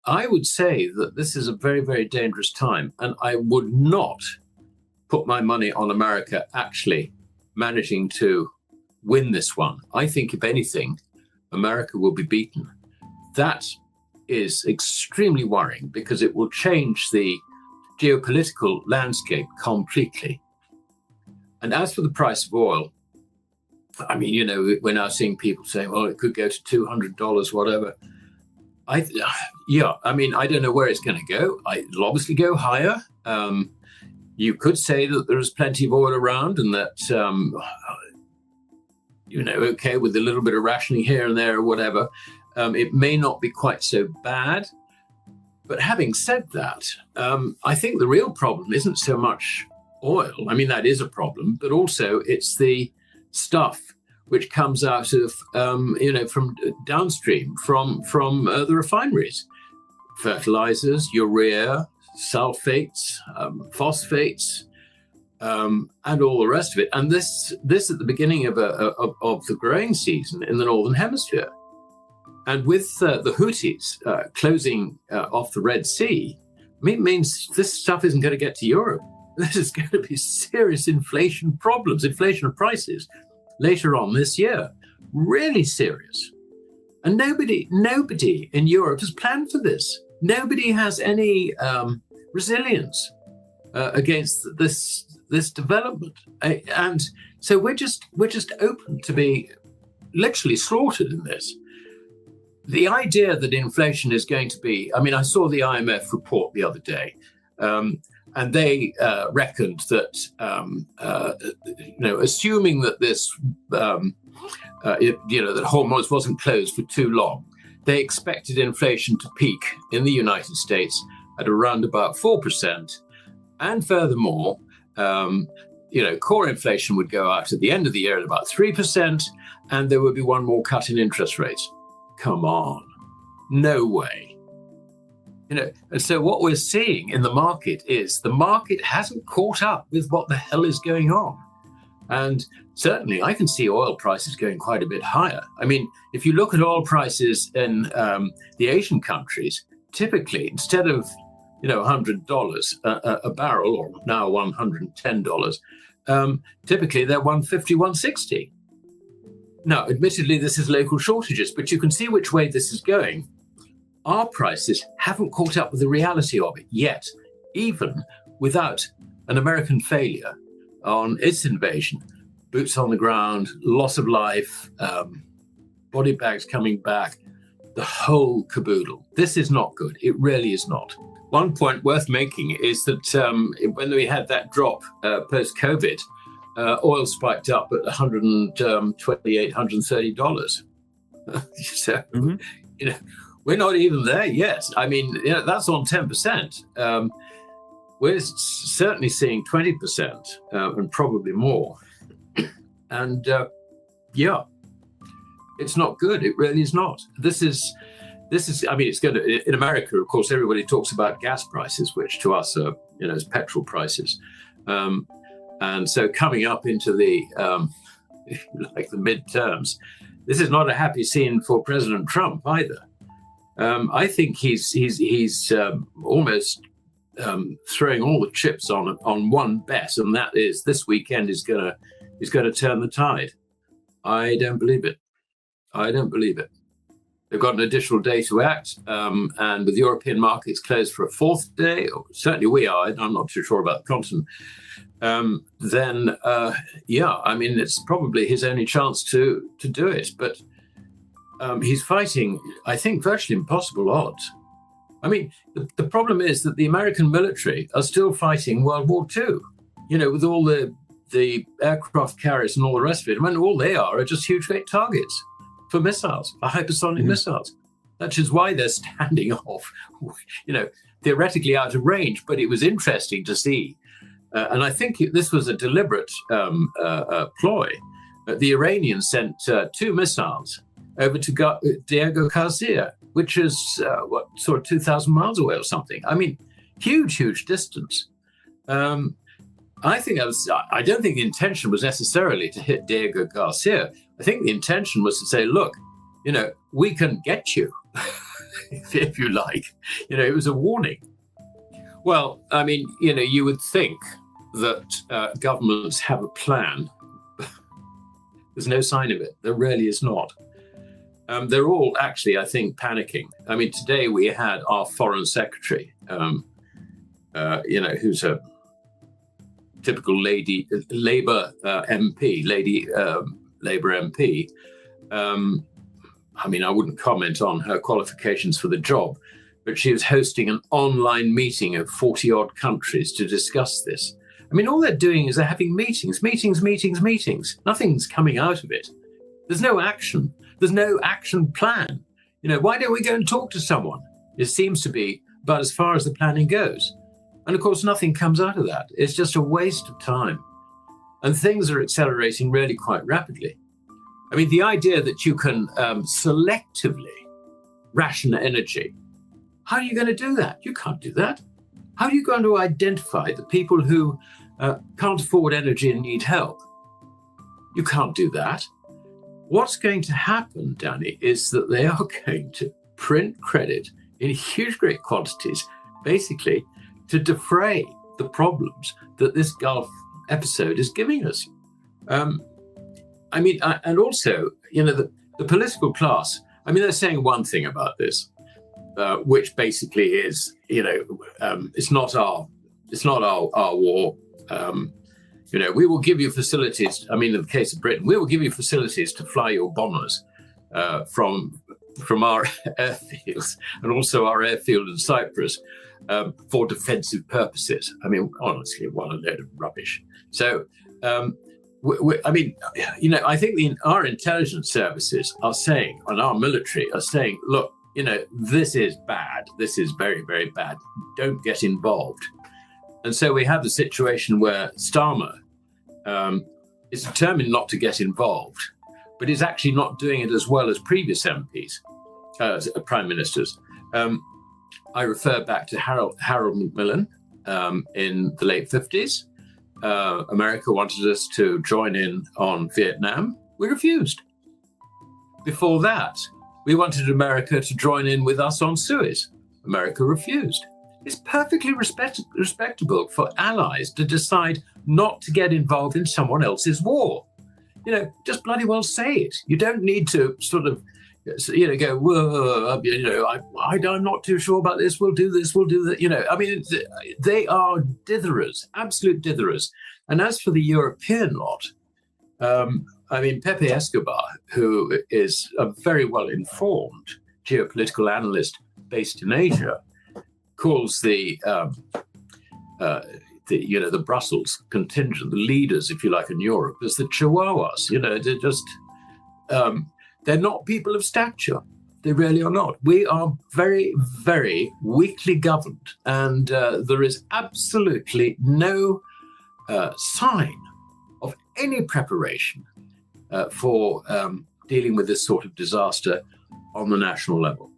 I would say that this is a very, very dangerous time, and I would not put my money on America actually managing to win this one. I think, if anything, America will be beaten. That is extremely worrying because it will change the geopolitical landscape completely. And as for the price of oil, I mean, we're now seeing people saying, well, it could go to $200, whatever. I don't know where it's going to go. It'll obviously go higher. You could say that there is plenty of oil around and that, okay, with a little bit of rationing here and there or whatever, it may not be quite so bad. But having said that, I think the real problem isn't so much oil. I mean, that is a problem, but also it's the stuff which comes out of, from downstream, from the refineries. Fertilizers, urea, sulfates, phosphates, and all the rest of it. And this at the beginning of the growing season in the Northern Hemisphere. And with the Houthis closing off the Red Sea, it means this stuff isn't going to get to Europe. This is going to be serious inflation problems, inflation of prices later on this year. Really serious. And nobody in Europe has planned for this. Nobody has any resilience against this development. And so we're just open to be literally slaughtered in this. The idea that inflation is going to be, I mean, I saw the IMF report the other day, and they reckoned that, assuming that this, that Hormuz wasn't closed for too long, they expected inflation to peak in the United States at around about 4%. And furthermore, core inflation would go out at the end of the year at about 3%, and there would be one more cut in interest rates. Come on, no way. And so what we're seeing in the market is the market hasn't caught up with what the hell is going on. And certainly I can see oil prices going quite a bit higher. I mean, if you look at oil prices in the Asian countries, typically instead of $100 a barrel, or now $110, typically they're $150, $160. Now, admittedly, this is local shortages, but you can see which way this is going. Our prices haven't caught up with the reality of it yet, even without an American failure on its invasion. Boots on the ground, loss of life, body bags coming back, the whole caboodle. This is not good. It really is not. One point worth making is that when we had that drop post-COVID, oil spiked up at $128, $130. So, we're not even there yet. I mean, that's on 10%. We're certainly seeing 20% and probably more. And it's not good. It really is not. This is. I mean, it's going to. In America, of course, everybody talks about gas prices, which to us are, is petrol prices. And so coming up into the midterms, this is not a happy scene for President Trump either. I think he's almost throwing all the chips on one bet, and that is this weekend is going to turn the tide. I don't believe it. They've got an additional day to act, and with European markets closed for a fourth day, or certainly we are, I'm not too sure about the continent, I mean, it's probably his only chance to do it. But he's fighting, I think, virtually impossible odds. I mean, the problem is that the American military are still fighting World War II, with all the aircraft carriers and all the rest of it. I mean, all they are just huge fake targets for missiles, for hypersonic missiles. That is why they're standing off, theoretically out of range. But it was interesting to see. And I think this was a deliberate ploy. The Iranians sent 2 missiles over to Diego Garcia, which is, sort of 2,000 miles away or something. I mean, huge distance. I don't think the intention was necessarily to hit Diego Garcia. I think the intention was to say, look, we can get you. if you like. It was a warning. Well, I mean, you would think that governments have a plan. There's no sign of it. There really is not. They're all actually, I think, panicking. I mean, today we had our foreign secretary, who's a typical Labour MP. I mean, I wouldn't comment on her qualifications for the job, but she was hosting an online meeting of 40-odd countries to discuss this. I mean, all they're doing is they're having meetings. Nothing's coming out of it. There's no action. There's no action plan. Why don't we go and talk to someone? It seems to be about as far as the planning goes. And of course, nothing comes out of that. It's just a waste of time. And things are accelerating really quite rapidly. I mean, the idea that you can selectively ration energy, how are you going to do that? You can't do that. How are you going to identify the people who can't afford energy and need help? You can't do that. What's going to happen, Danny, is that they are going to print credit in huge, great quantities, basically to defray the problems that this Gulf episode is giving us. And also, the political class, I mean, they're saying one thing about this, which basically is, it's not our war. We will give you facilities. I mean, in the case of Britain, we will give you facilities to fly your bombers from our airfields and also our airfield in Cyprus for defensive purposes. I mean, honestly, what a load of rubbish. So, I think our intelligence services are saying, and our military are saying, look, this is bad. This is very, very bad. Don't get involved. And so we have the situation where Starmer is determined not to get involved, but is actually not doing it as well as previous MPs, prime ministers. I refer back to Harold Macmillan in the late 50s. America wanted us to join in on Vietnam. We refused. Before that, we wanted America to join in with us on Suez. America refused. It's perfectly respectable for allies to decide not to get involved in someone else's war. Just bloody well say it. You don't need to sort of, go, whoa, I'm not too sure about this. We'll do this. We'll do that. I mean, they are ditherers, absolute ditherers. And as for the European lot, Pepe Escobar, who is a very well-informed geopolitical analyst based in Asia, calls the Brussels contingent, the leaders, if you like, in Europe, as the Chihuahuas. They're just they're not people of stature. They really are not. We are very, very weakly governed, and there is absolutely no sign of any preparation for dealing with this sort of disaster on the national level.